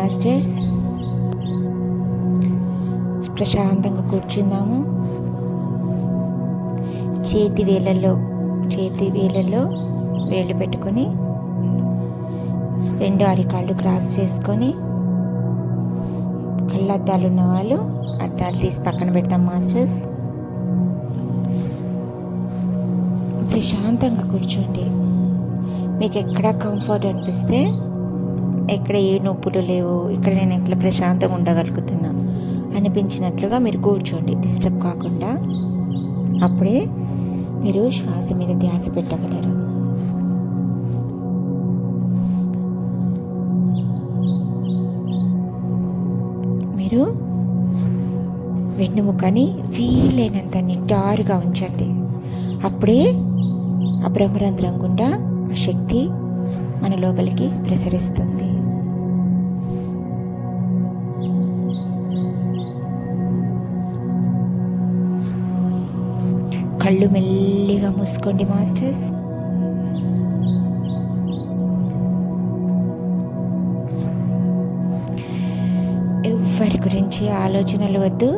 Masters. ప్రశాంతంగా కూర్చుందాము. చేతి వేళ్ళల్లో వేళ్ళు పెట్టుకొని రెండు అరికాళ్ళు క్రాస్ చేసుకొని, కళ్ళద్దాలు ఉన్న వాళ్ళు అద్దాలు తీసి పక్కన పెడతాం మాస్టర్స్. ప్రశాంతంగా కూర్చోండి. మీకు ఎక్కడ కంఫర్ట్ అనిపిస్తే, ఎక్కడ ఏ నొప్పులు లేవు, ఇక్కడ నేను ఎట్లా ప్రశాంతంగా ఉండగలుగుతున్నా అనిపించినట్లుగా మీరు కూర్చోండి, డిస్టర్బ్ కాకుండా. అప్పుడే మీరు శ్వాస మీద ధ్యాస పెట్టగలరు. మీరు వెన్నుముకని వీలైనంత నిటారుగా ఉంచండి. అప్పుడే ఆ బ్రహ్మరంధ్రం గుండా ఆ శక్తి మన లోపలికి ప్రసరిస్తుంది. కళ్ళు మెల్లిగా మూసుకోండి మాస్టర్స్. ఎవరి గురించి ఆలోచనలు వద్దు.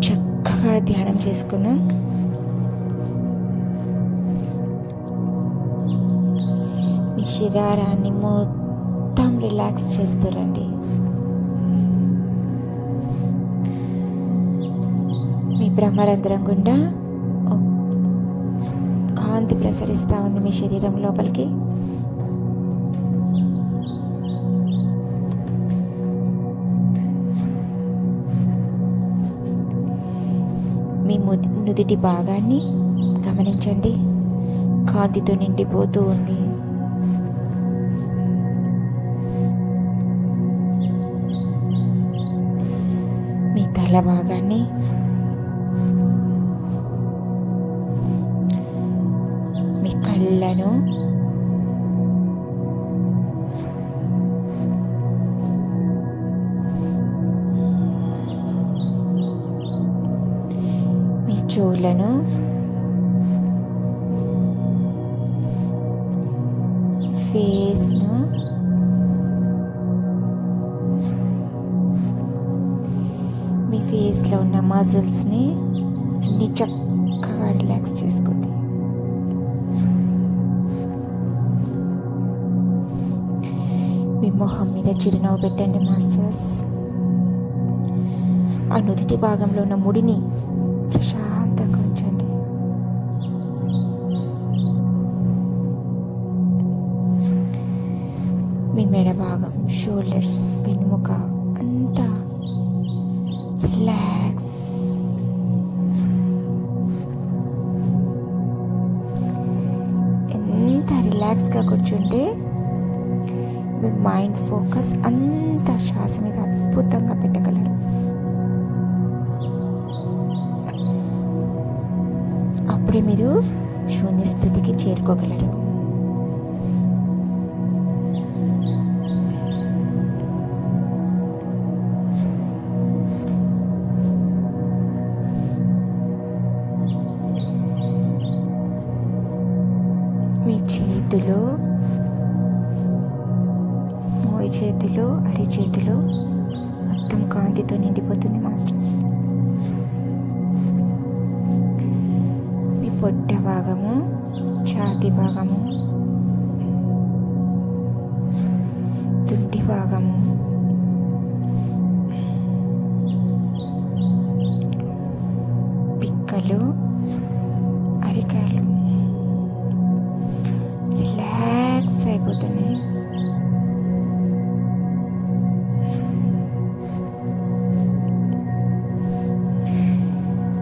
చక్కగా ధ్యానం చేసుకుందాం. మీ శరీరాన్ని మొత్తం రిలాక్స్ చేస్తురండి. మీ బ్రహ్మరంధ్రం గుండా కాంతి ప్రసరిస్తూ ఉంది మీ శరీరం లోపలికి. మీ నుదిటి భాగాన్ని గమనించండి, కాంతితో నిండిపోతూ ఉంది. మీ తల భాగాన్ని, మీ కళ్ళను, మీ చెవులను, ఫేస్ను, మీ ఫేస్లో ఉన్న మజిల్స్ని అన్ని చక్కగా రిలాక్స్ చేసుకోండి. మీ మొహం మీద చిరునవ్వు పెట్టండి మాస్టర్స్. ఆ నుదిటి భాగంలో ఉన్న ముడిని ప్రశాంతంగా ఉంచండి. మీ మెడ భాగం, షోల్డర్స్, వెన్నుముక అంతా రిలాక్స్. ఎంత రిలాక్స్గా కూర్చుంటే మీ మైండ్ ఫోకస్ అంతా శ్వాస మీద అద్భుతంగా పెట్టగలరు. అప్పుడే మీరు శూన్య స్థితికి చేరుకోగలరు. మీ చేతిలో, మోయి చేతిలో, అరిచేతిలో మొత్తం కాంతితో నిండిపోతుంది మాస్టర్స్. మీ పొట్ట భాగము, ఛాతీ భాగము, తుంటి భాగము, పిక్కలు, అరికాలు రిలాక్స్ అయిపోతున్నాయి.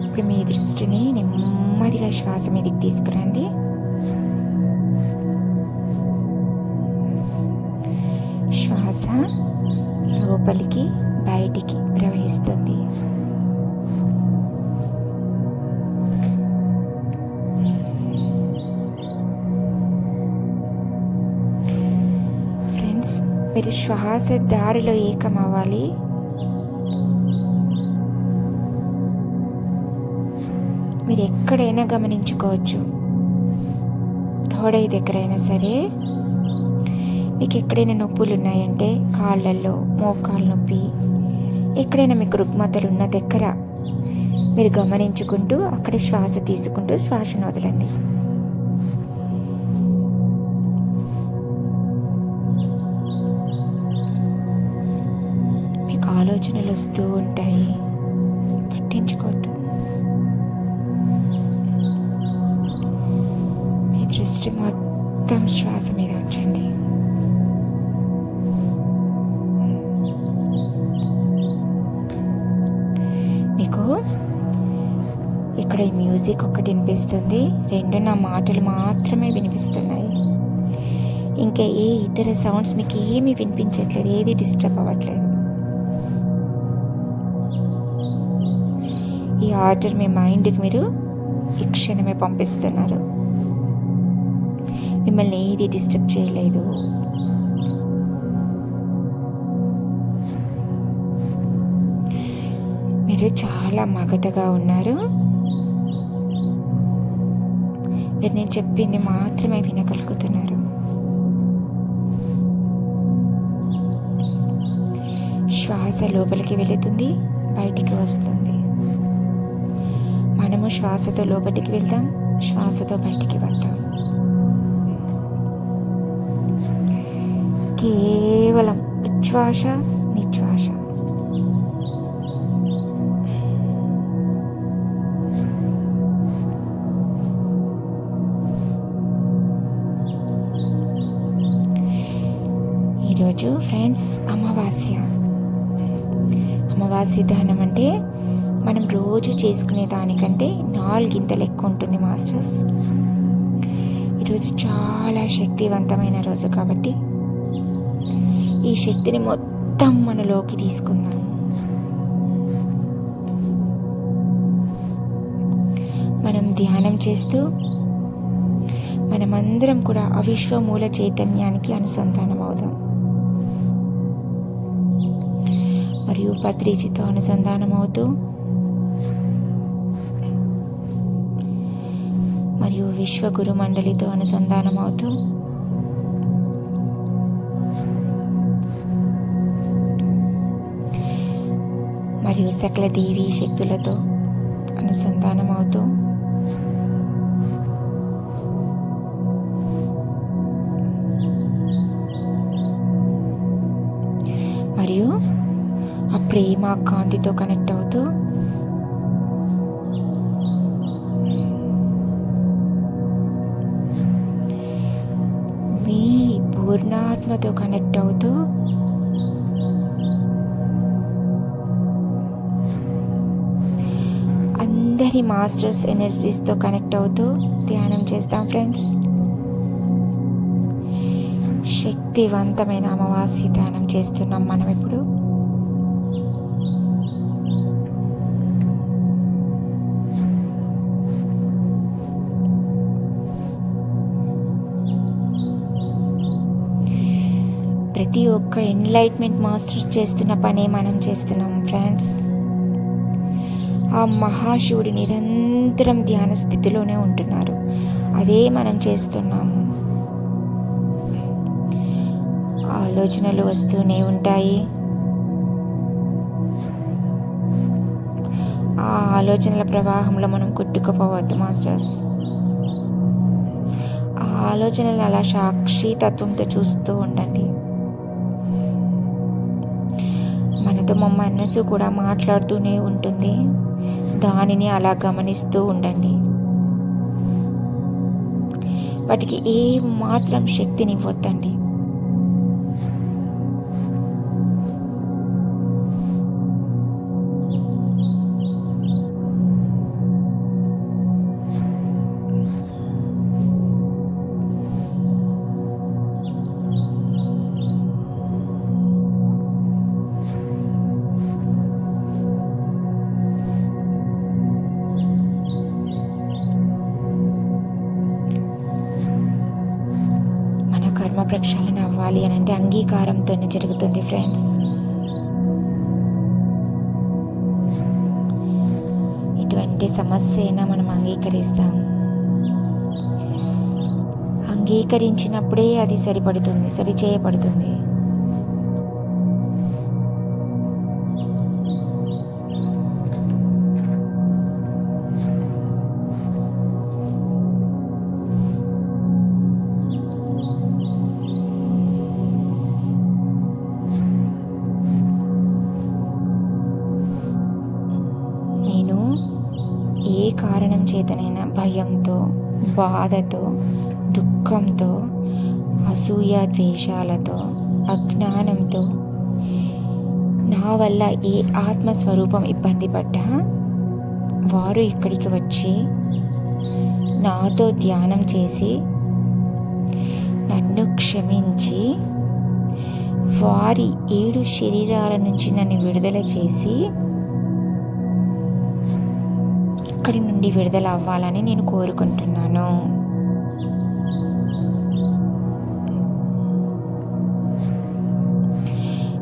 ఇప్పుడు మీ దృష్టిని నెమ్మదిగా శ్వాస మీదకి తీసుకురండి. శ్వాస లోపలికి బయటికి ప్రవహిస్తుంది. ఫ్రెండ్స్, మీరు శ్వాస దారిలో ఏకమవ్వాలి. మీరు ఎక్కడైనా గమనించుకోవచ్చు. తోడై దగ్గరైనా సరే మీకు ఎక్కడైనా నొప్పులు ఉన్నాయంటే కాళ్ళల్లో, మోకాలు నొప్పి, ఎక్కడైనా మీకు రుగ్మతలు ఉన్న దగ్గర మీరు గమనించుకుంటూ అక్కడ శ్వాస తీసుకుంటూ శ్వాసను వదలండి. మీకు ఆలోచనలు వస్తూ ఉంటాయి, పట్టించుకోవద్దు. మీ దృష్టి మొత్తం శ్వాస మీద ఉంచండి. మీకు ఇక్కడ ఈ మ్యూజిక్ ఒకటి వినిపిస్తుంది, 2 నా మాటలు మాత్రమే వినిపిస్తున్నాయి. ఇంకా ఏ ఇతర సౌండ్స్ మీకు ఏమీ వినిపించట్లేదు, ఏది డిస్టర్బ్ అవ్వట్లేదు. ఈ ఆర్డర్ మీ మైండ్కి మీరు ఈ క్షణమే పంపిస్తున్నారు. మిమ్మల్ని ఏది డిస్టర్బ్ చేయలేదు. మీరు చాలా మగతగా ఉన్నారు. మీరు నేను చెప్పింది మాత్రమే వినగలుగుతున్నారు. శ్వాస లోపలికి వెళుతుంది, బయటికి వస్తుంది. మనము శ్వాసతో లోపలికి వెళ్దాం, శ్వాసతో బయటికి వద్దాం. కేవలం ఉచ్ఛ్వాస, నిశ్వాస. ఈరోజు ఫ్రెండ్స్ అమావాస్య దహనం అంటే మనం రోజు చేసుకునే దానికంటే 4 ఎక్కువ ఉంటుంది మాస్టర్స్. ఈరోజు చాలా శక్తివంతమైన రోజు కాబట్టి ఈ శక్తిని మొత్తం మనలోకి తీసుకుందాం. మనం ధ్యానం చేస్తూ మనమందరం కూడా అవిశ్వమూల చైతన్యానికి అనుసంధానం అవుదాం. మరియు పత్రిజితో అనుసంధానం అవుతూ మరియు విశ్వగురు మండలితో అనుసంధానం అవుతూ మరియు సకల దేవీ శక్తులతో అనుసంధానం అవుతూ మరియు ఆ ప్రేమ కాంతితో కనెక్ట్ అవుతూ మీ పూర్ణాత్మతో కనెక్ట్ అవుతూ అందరి మాస్టర్స్ ఎనర్జీస్తో కనెక్ట్ అవుతూ ధ్యానం చేస్తాం ఫ్రెండ్స్. శక్తివంతమైన అమావాస్య ధ్యానం చేస్తున్నాం మనం ఇప్పుడు. ప్రతి ఒక్క ఎన్లైట్మెంట్ మాస్టర్స్ చేస్తున్న పనే మనం చేస్తున్నాం ఫ్రెండ్స్. ఆ మహాశివుడు నిరంతరం ధ్యాన స్థితిలోనే ఉంటున్నారు, అదే మనం చేస్తున్నాము. ఆలోచనలు వస్తూనే ఉంటాయి. ఆ ఆలోచనల ప్రవాహంలో మనం కొట్టుకుపోవద్దు మాస్టర్స్. ఆ ఆలోచనలు అలా సాక్షి తత్వంతో చూస్తూ ఉండండి. మనతో మా మనసు కూడా మాట్లాడుతూనే ఉంటుంది, దానిని అలా గమనిస్తూ ఉండండి. వాటికి ఏ మాత్రం శక్తినివ్వద్దండి. కర్మ ప్రక్షాళన అవ్వాలి అని అంటే అంగీకారంతోనే జరుగుతుంది ఫ్రెండ్స్. ఎటువంటి సమస్య అయినా మనం అంగీకరిస్తాం. అంగీకరించినప్పుడే అది సరిచేయబడుతుంది. నేను ఏ కారణం చేతనైనా భయంతో, బాధతో, దుఃఖంతో, అసూయ ద్వేషాలతో, అజ్ఞానంతో నా వల్ల ఏ ఆత్మస్వరూపం ఇబ్బంది పడ్డా వారు ఇక్కడికి వచ్చి నాతో ధ్యానం చేసి నన్ను క్షమించి వారి 7 శరీరాల నుంచి నన్ను విడుదల చేసి ఇక్కడి నుండి విడుదల అవ్వాలని నేను కోరుకుంటున్నాను.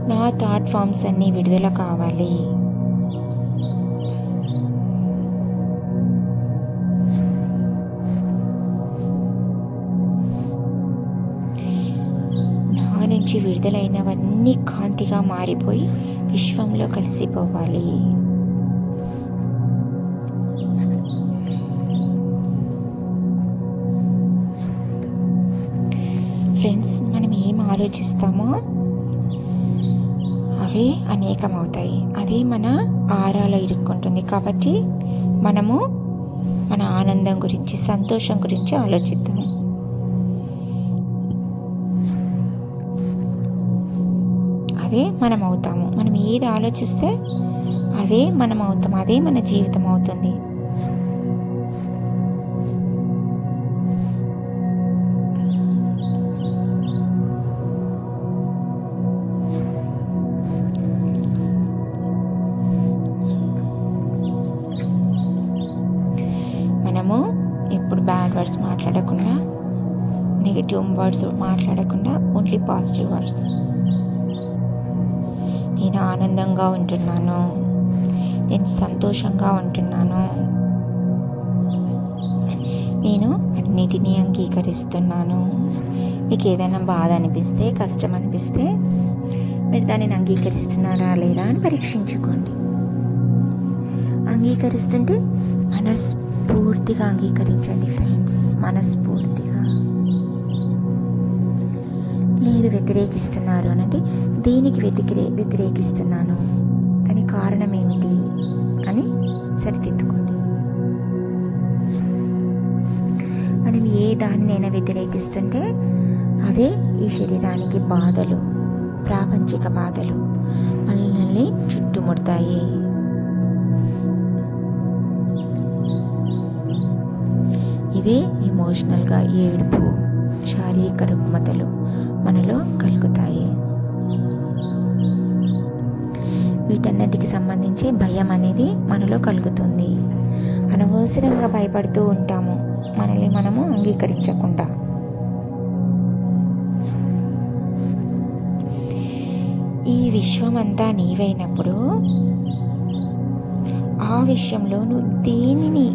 నా థాట్ ఫామ్స్ అన్నీ విడుదల కావాలి. నా నుంచి విడుదలైనవన్నీ కాంతిగా మారిపోయి విశ్వంలో కలిసిపోవాలి. ఫ్రెండ్స్, మనం ఏం ఆలోచిస్తామో అవే అనేకమవుతాయి. అదే మన ఆరాలో ఇరుక్కుంటుంది. కాబట్టి మనము మన ఆనందం గురించి, సంతోషం గురించి ఆలోచిద్దాము. అదే మనం అవుతాము. మనం ఏది ఆలోచిస్తే అదే మనం అవుతాం. అదే మన జీవితం అవుతుంది. మనము ఎప్పుడు బ్యాడ్ వర్డ్స్ మాట్లాడకుండా, నెగిటివ్ వర్డ్స్ మాట్లాడకుండా ఓన్లీ పాజిటివ్ వర్డ్స్. నేను ఆనందంగా ఉంటున్నాను, నేను సంతోషంగా ఉంటున్నాను, నేను అన్నిటినీ అంగీకరిస్తున్నాను. మీకు ఏదైనా బాధ అనిపిస్తే, కష్టం అనిపిస్తే మీరు దానిని అంగీకరిస్తున్నారా లేదా అని పరీక్షించుకోండి. అంగీకరిస్తుంటే మనస్ఫూర్తిగా అంగీకరించండి ఫ్రెండ్స్, మనస్ఫూర్తిగా. లేదు వ్యతిరేకిస్తున్నారు అని అంటే దేనికి వ్యతిరేకిస్తున్నాను, దాని కారణం ఏమిటి అని సరిదిద్దుకోండి. మనం ఏ దానినైనా వ్యతిరేకిస్తుంటే అదే ఈ శరీరానికి బాధలు, ప్రాపంచిక బాధలు మనల్ని చుట్టుముడతాయి. ఇవే ఎమోషనల్గా ఏడుపు, శారీరక రుగ్మతలు మనలో కలుగుతాయి. వీటన్నిటికి సంబంధించి భయం అనేది మనలో కలుగుతుంది. అనవసరంగా భయపడుతూ ఉంటాము, మనల్ని మనము అంగీకరించకుండా. ఈ విశ్వమంతా నీవైనప్పుడు ఆ విషయంలో నువ్వు దేనిని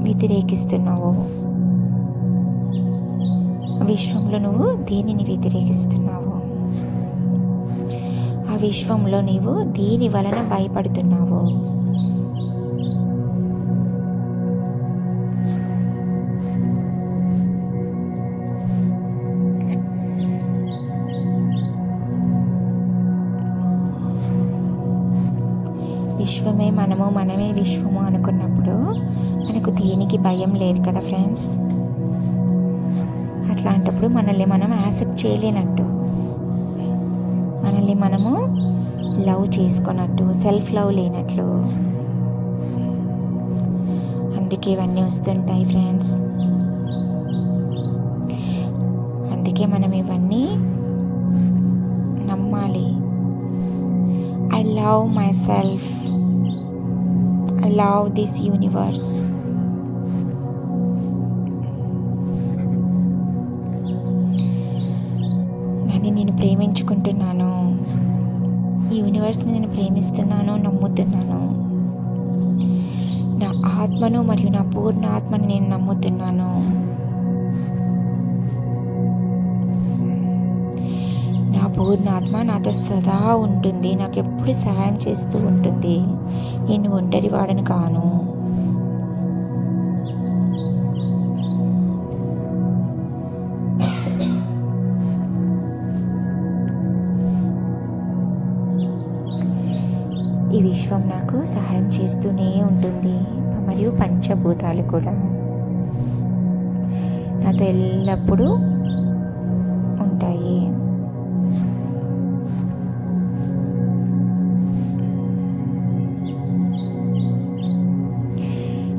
వ్యతిరేకిస్తున్నావు, విశ్వంలో నువ్వు దేనిని వ్యతిరేకిస్తున్నావు, ఆ విశ్వంలో నీవు దేని వలన భయపడుతున్నావు. విశ్వమే మనము, మనమే విశ్వము అనుకున్నప్పుడు మనకు దేనికి భయం లేదు కదా ఫ్రెండ్స్. అట్లాంటప్పుడు మనల్ని మనం యాక్సెప్ట్ చేయలేనట్టు, మనల్ని మనము లవ్ చేసుకున్నట్టు, సెల్ఫ్ లవ్ లేనట్లు. అందుకే ఇవన్నీ వస్తుంటాయి ఫ్రెండ్స్. అందుకే మనం ఇవన్నీ నమ్మాలి. I love my self, I love this universe. నేను ప్రేమించుకుంటున్నాను, ఈ యూనివర్స్ని నేను ప్రేమిస్తున్నాను, నమ్ముతున్నాను. నా ఆత్మను మరియు నా పూర్ణ ఆత్మని నేను నమ్ముతున్నాను. పూర్ణాత్మ నాతో సదా ఉంటుంది, నాకు ఎప్పుడు సహాయం చేస్తూ ఉంటుంది. నేను ఒంటరి వాడని కాను. ఈ విశ్వం నాకు సహాయం చేస్తూనే ఉంటుంది, మరియు పంచభూతాలు కూడా నాతో ఎల్లప్పుడూ ఉంటాయి.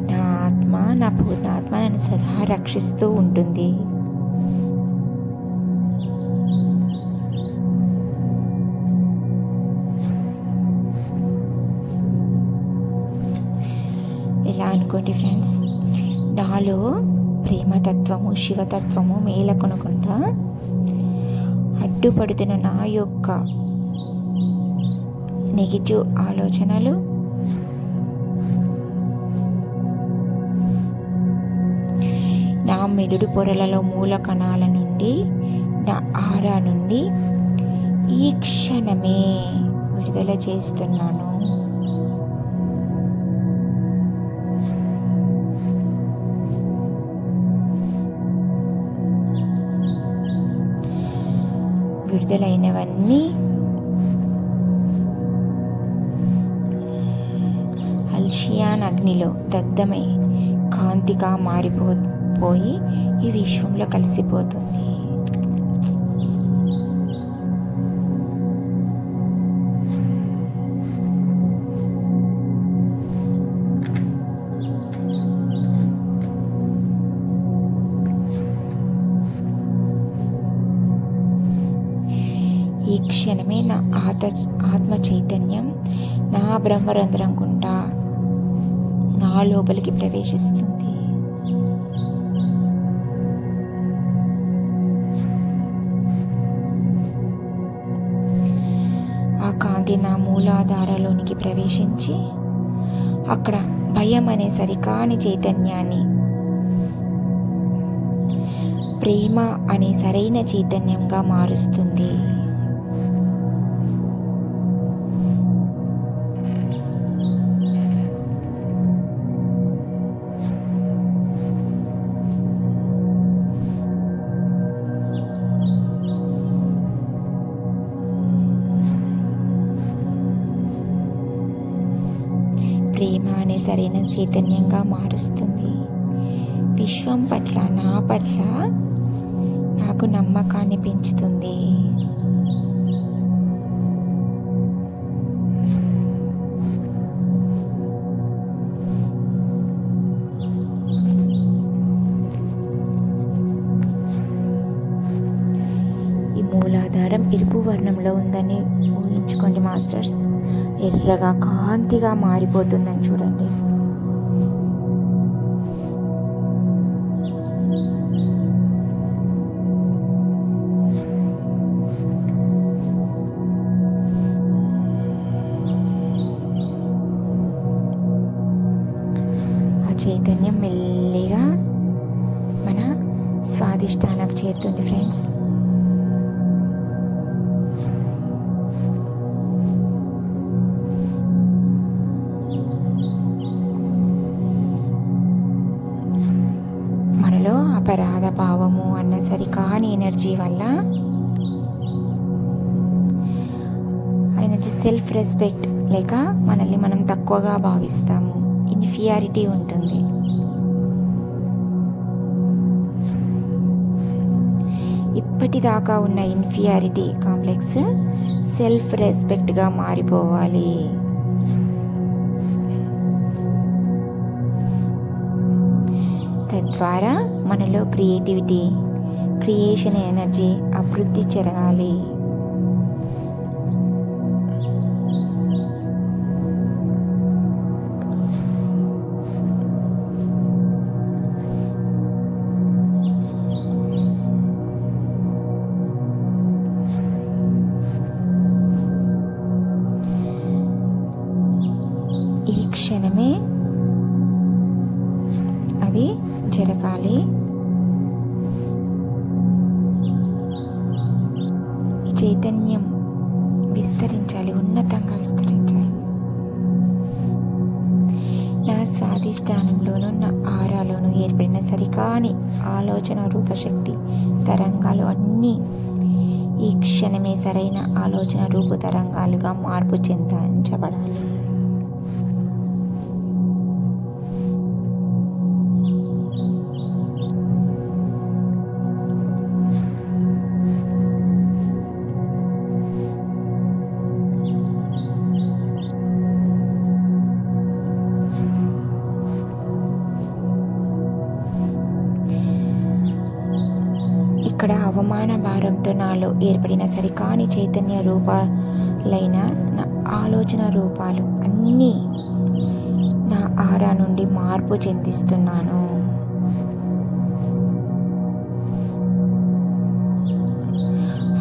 నా ఆత్మ, నా పూర్ణాత్మ నన్ను సదా రక్షిస్తూ ఉంటుంది. ఇలా అనుకోండి ఫ్రెండ్స్, నాలో ప్రేమతత్వము, శివతత్వము మేలకొనకుండా అడ్డుపడుతున్న నా యొక్క నెగిటివ్ ఆలోచనలు నా మెదడు పొరలలో మూల కణాల నుండి, నా ఆరా నుండి ఈ క్షణమే విడుదల చేస్తున్నాను. విడుదలైనవన్నీ అల్షియాన్ అగ్నిలో దగ్ధమై కాంతిగా మారిపోయి ఈ విశ్వంలో కలిసిపోతుంది. ఈ క్షణమే నా ఆత్మ చైతన్యం నా బ్రహ్మరంధ్రం గుండా నా లోపలికి ప్రవేశిస్తుంది. ఆ కాంతి నా మూలాధారలోనికి ప్రవేశించి అక్కడ భయం అనే సరికాని చైతన్యాన్ని ప్రేమ అనే సరైన చైతన్యంగా మారుస్తుంది. ప్రేమ అనే సరైన చైతన్యంగా మారుస్తుంది. విశ్వం పట్ల, నా పట్ల నాకు నమ్మకాన్ని పెంచుతుంది. ఈ మూలాధారం ఎరుపు వర్ణంలో ఉందని ఊహించుకోండి మాస్టర్స్. ఎర్రగా కాంతిగా మారిపోతుందని చూడండి. ఆ చైతన్యం మెల్లిగా మన స్వాదిష్టానికి చేరుతుంది ఫ్రెండ్స్. అపరాధ భావము అన్న సరికాని ఎనర్జీ వల్ల ఎనర్జీ సెల్ఫ్ రెస్పెక్ట్ లేక మనల్ని మనం తక్కువగా భావిస్తాము, ఇన్ఫీరియారిటీ ఉంటుంది. ఇప్పటిదాకా ఉన్న ఇన్ఫీరియారిటీ కాంప్లెక్స్ సెల్ఫ్ రెస్పెక్ట్గా మారిపోవాలి. తద్వారా మనలో క్రియేటివిటీ, క్రియేషన్ ఎనర్జీ అభివృద్ధి జరగాలి. ఈ క్షణమే అది జరగాలి. ఈ చైతన్యం విస్తరించాలి, ఉన్నతంగా విస్తరించాలి. నా స్వాధిష్టానంలోనూ నా ఆరాలోనూ ఏర్పడిన సరికాని ఆలోచన రూపశక్తి తరంగాలు అన్నీ ఈ క్షణమే సరైన ఆలోచన రూపు తరంగాలుగా మార్పు చెందించబడాలి. ఇక్కడ అవమాన భారంతో నాలో ఏర్పడిన సరికాని చైతన్య రూపాలైన నా ఆలోచన రూపాలు అన్నీ నా ఆరా నుండి మార్పు చెందిస్తున్నాను.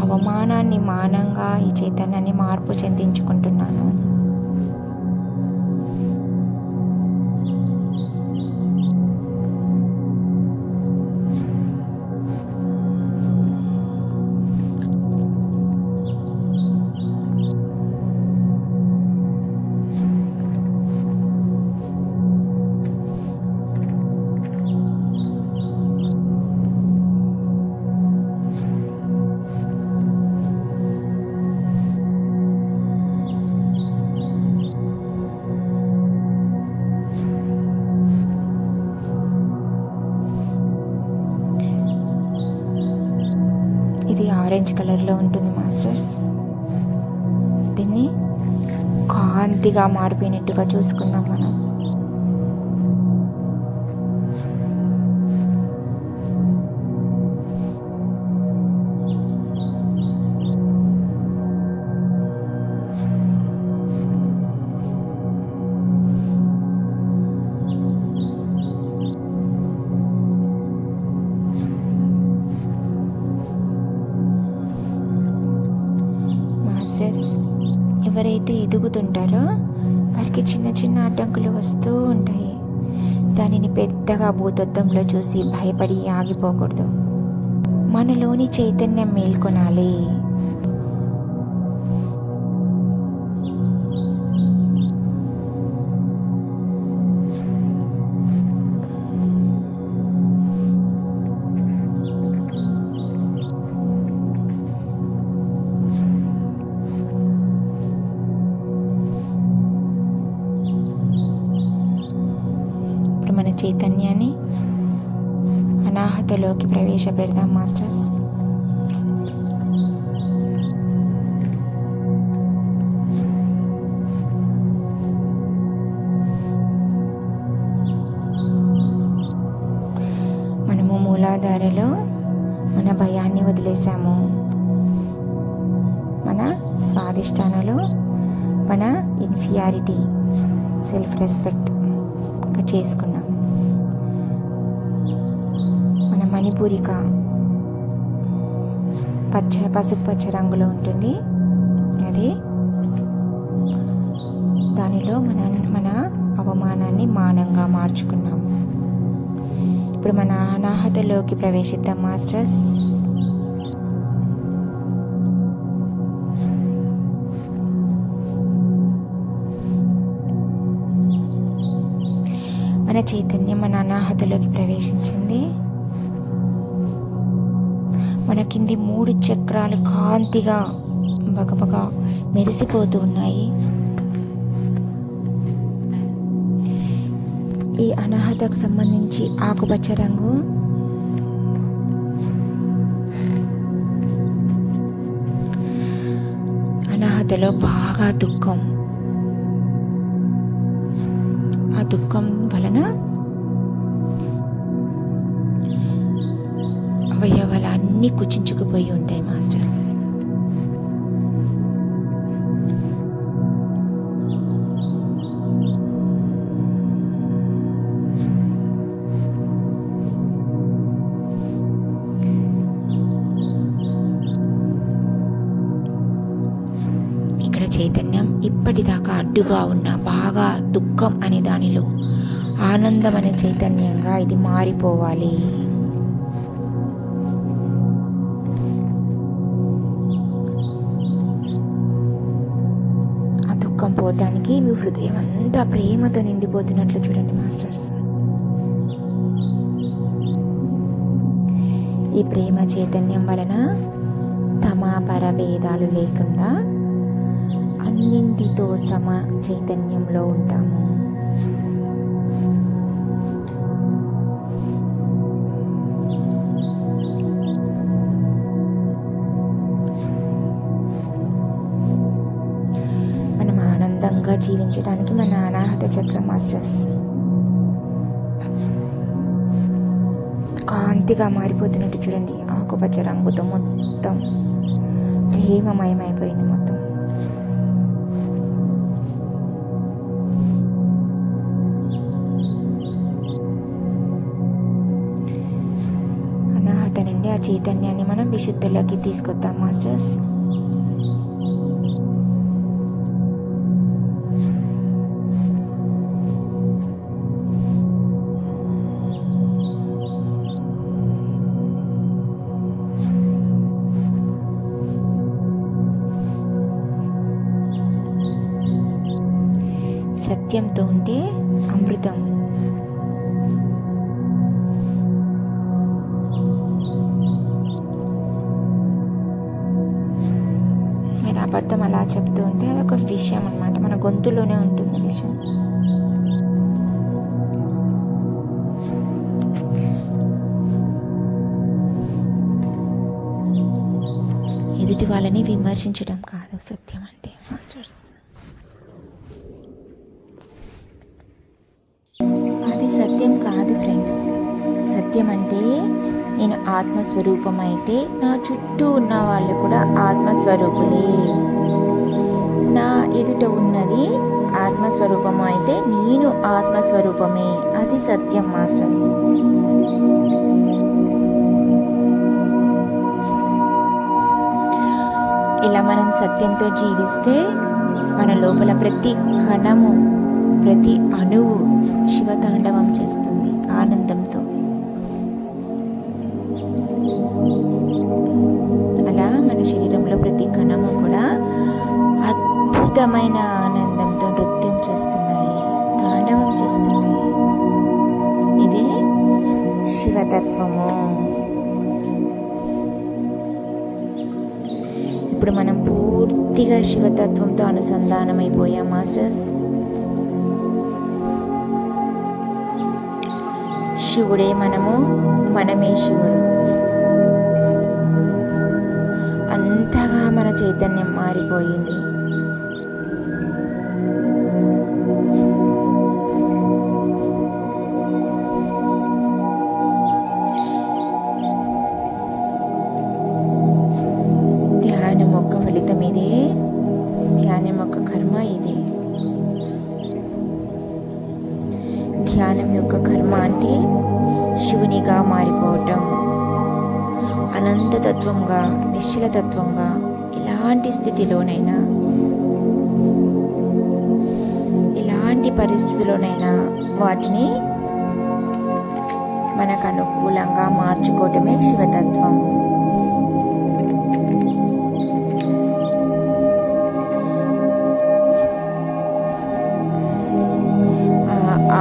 అవమానాన్ని మానంగా ఈ చైతన్యాన్ని మార్పు చెందించుకుంటున్నాను. ఇది ఆరెంజ్ కలర్లో ఉంటుంది మాస్టర్స్. దీన్ని కాంతిగా మారిపోయినట్టుగా చూసుకుందాం మనం. ఎవరైతే ఎదుగుతుంటారో వారికి చిన్న చిన్న అడ్డంకులు వస్తూ ఉంటాయి. దానిని పెద్దగా భూతత్వంలో చూసి భయపడి ఆగిపోకూడదు. మనలోని చైతన్యం మేల్కొనాలి. మన చైతన్యాన్ని అనాహతలోకి ప్రవేశపెడదాం మాస్టర్స్. మనము మూలాధారలో మన భయాన్ని వదిలేసాము. మన స్వాధిష్టానంలో మన ఇన్ఫీరియారిటీ సెల్ఫ్ రెస్పెక్ట్ చేసుకున్నాం. మన మణిపూరిక పసుపు పచ్చ రంగులో ఉంటుంది. అది దానిలో మన అవమానాన్ని మానంగా మార్చుకున్నాము. ఇప్పుడు మన అనాహతలోకి ప్రవేశిద్దాం మాస్టర్స్. మన చైతన్యం మన అనాహతలోకి ప్రవేశించింది. మన కింది 3 చక్రాలు కాంతిగా బగబగా మెరిసిపోతూ ఉన్నాయి. ఈ అనాహతకు సంబంధించి ఆకుపచ్చ రంగు అనాహతలో బాగా దుఃఖం. ఆ దుఃఖం వలన అవయవాలు అన్నీ కుచించుకుపోయి ఉంటాయి మాస్టర్స్. ఇక్కడ చైతన్యం ఇప్పటిదాకా అడ్డుగా ఉన్న బాగా దుఃఖం అనే దానిలో ఆనందం అనే చైతన్యంగా ఇది మారిపోవాలి. పరలోకం పోవటానికి మీ హృదయం అంతా ప్రేమతో నిండిపోతున్నట్లు చూడండి మాస్టర్స్. ఈ ప్రేమ చైతన్యం వలన తమాపర భేదాలు లేకుండా అన్నింటితో సమ చైతన్యంలో ఉంటాము. మనం ఆనందంగా జీవించడానికి మన అనాహత చక్రం మాస్టర్స్ కాంతిగా మారిపోతున్నట్టు చూడండి. ఆకుపచ్చ రంగుతో మొత్తం ప్రేమమయమైపోయింది మొత్తం. అనాహత నుండి ఆ చైతన్యాన్ని మనం విశుద్ధిలోకి తీసుకొద్దాం మాస్టర్స్. సత్యంతో ఉంటే అమృతం. మీరు అబద్ధం అలా చెప్తూ ఉంటే అదొక విషయం అన్నమాట, మన గొంతులోనే ఉంటుంది విషయం. ఎదుటి వాళ్ళని విమర్శించడం కాదు సత్యం అంటే మాస్టర్స్. అది సత్యం కాదు ఫ్రెండ్స్. సత్యం అంటే నేను ఆత్మస్వరూపం అయితే నా చుట్టూ ఉన్న వాళ్ళు కూడా ఆత్మస్వరూపులే. నా ఎదుట ఉన్నది ఆత్మస్వరూపము అయితే నేను ఆత్మస్వరూపమే. అది సత్యం మాస్టర్స్. ఇలా మనం సత్యంతో జీవిస్తే మన లోపల ప్రతి కణము ప్రతి అణువు శివతాండవం చేస్తుంది ఆనందంతో. అలా మన శరీరంలో ప్రతి కణము కూడా అద్భుతమైన ఆనందంతో నృత్యం చేస్తున్నాయి, తాండవం చేస్తున్నాయి. ఇదే శివతత్వము. ఇప్పుడు మనం పూర్తిగా శివతత్వంతో అనుసంధానమైపోయాం మాస్టర్స్. శివుడే మనము, మనమే శివుడు. అంతగా మన చైతన్యం మారిపోయింది. ధ్యానం యొక్క ఫలితం ఇదే, ధ్యానం యొక్క కర్మ ఇదే. ధ్యానం యొక్క కర్మ అంటే శివునిగా మారిపోవటం, అనంతతత్వంగా, నిశ్చలతత్వంగా, ఎలాంటి స్థితిలోనైనా, ఎలాంటి పరిస్థితిలోనైనా వాటిని మనకు అనుకూలంగా మార్చుకోవటమే శివతత్వం.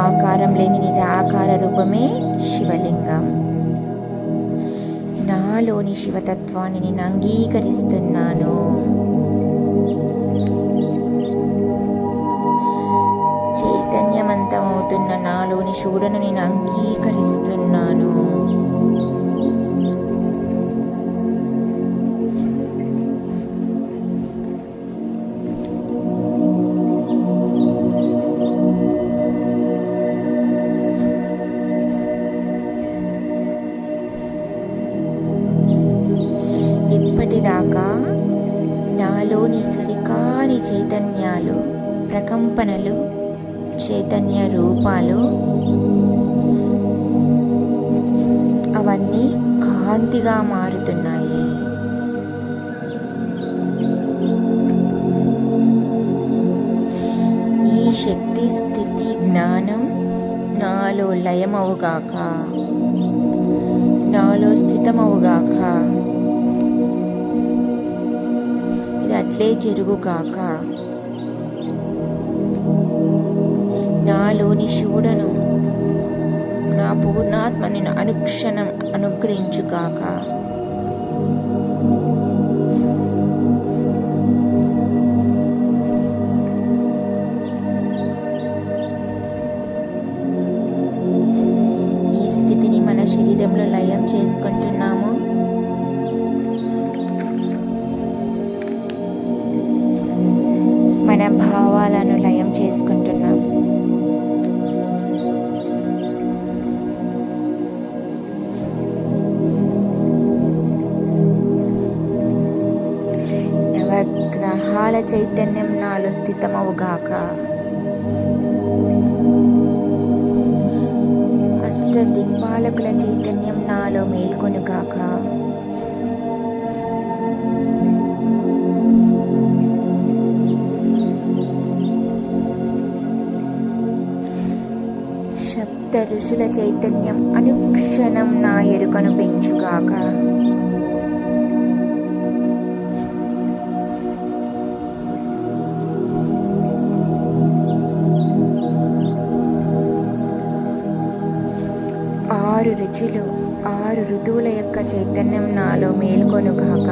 ఆకారం లేని నిరాకార రూపమే శివలింగం. నాలోని శివతత్వాన్ని నేను అంగీకరిస్తున్నాను. చైతన్యవంతమవుతున్న నాలోని శివుడును నేను అంగీకరిస్తున్నాను. ఇప్పటిదాకా నాలోని సరికాని చైతన్యాలు, ప్రకంపనలు, చైతన్య రూపాలు అవన్నీ కాంతిగా మారుతున్నాయి. ఈ శక్తి స్థితి జ్ఞానం నాలో లయమవుగాక, నాలో స్థితమవుగాక. ఇది అట్లే జరుగుగాక. నాలోని శివుడను నా పూర్ణాత్మని అనుక్షణం అనుగ్రహించుగాక. ఈ స్థితిని మన శరీరంలో లయం చేసుకుంటున్నాము. మన భావాలను లయం చేసుకుంటున్నాం. నవగ్రహాల చైతన్యం నాలో స్థితమవుగాక. అష్ట దిక్పాలకుల చైతన్యం నాలో మేల్కొనుగాక. సప్త ఋషుల చైతన్యం అనుక్షణం నా ఎరుకను పెంచుగాక. ఆరు రుచులు, ఆరు ఋతువుల యొక్క చైతన్యం నాలో మేల్కొనుగాక.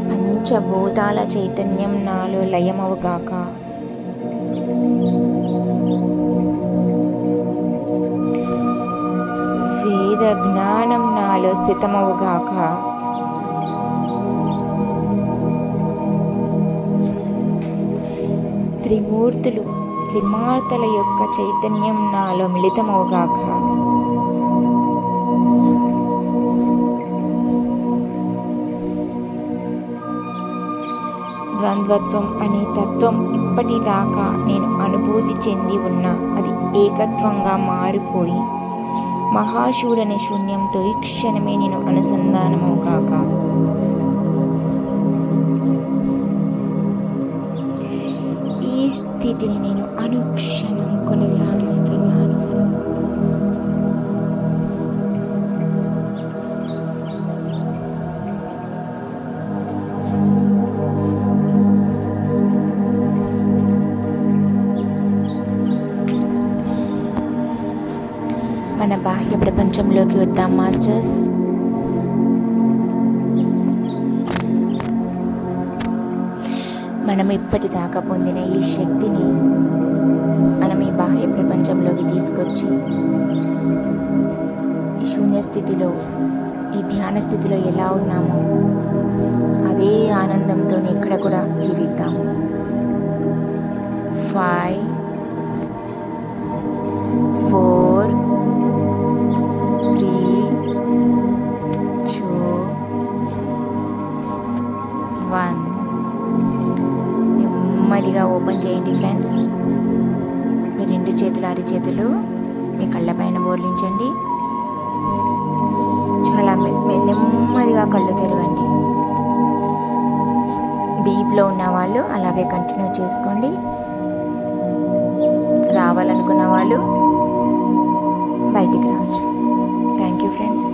పంచభూతాల చైతన్యం నాలో లయమవుగాక. వేద జ్ఞానం నాలో స్థితమవుగాక. త్రిమూర్తులు, త్రిమార్తల యొక్క చైతన్యం నాలో మిళితమవుగాక. ద్వంద్వత్వం అనే తత్వం ఇప్పటిదాకా నేను అనుభూతి చెంది ఉన్నా అది ఏకత్వంగా మారిపోయి మహాశూడనే శూన్యంతో ఈ క్షణమే నేను అనుసంధానమవుగాక. ఈ స్థితిని నేను అనుక్షణం కొనసాగిస్తున్నాను. మన బాహ్య ప్రపంచంలోకి వద్దాం మాస్టర్స్. మనం ఇప్పటిదాకా పొందిన ఈ శక్తిని మనం ఈ బాహ్య ప్రపంచంలోకి తీసుకొచ్చి ఈ శూన్య స్థితిలో, ఈ ధ్యాన స్థితిలో ఎలా ఉన్నామో అదే ఆనందంతో ఇక్కడ కూడా జీవిద్దాం. 5 4 3 2 1. నెమ్మదిగా ఓపెన్ చేయండి ఫ్రెండ్స్. మీ రెండు చేతులు, అరిచేతులు మీ కళ్ళపైన బోర్లించండి. చాలా నెమ్మదిగా కళ్ళు తెరవండి. డీప్లో ఉన్న వాళ్ళు అలాగే కంటిన్యూ చేసుకోండి. రావాలనుకున్న వాళ్ళు బయటికి రావచ్చు. Thank you friends.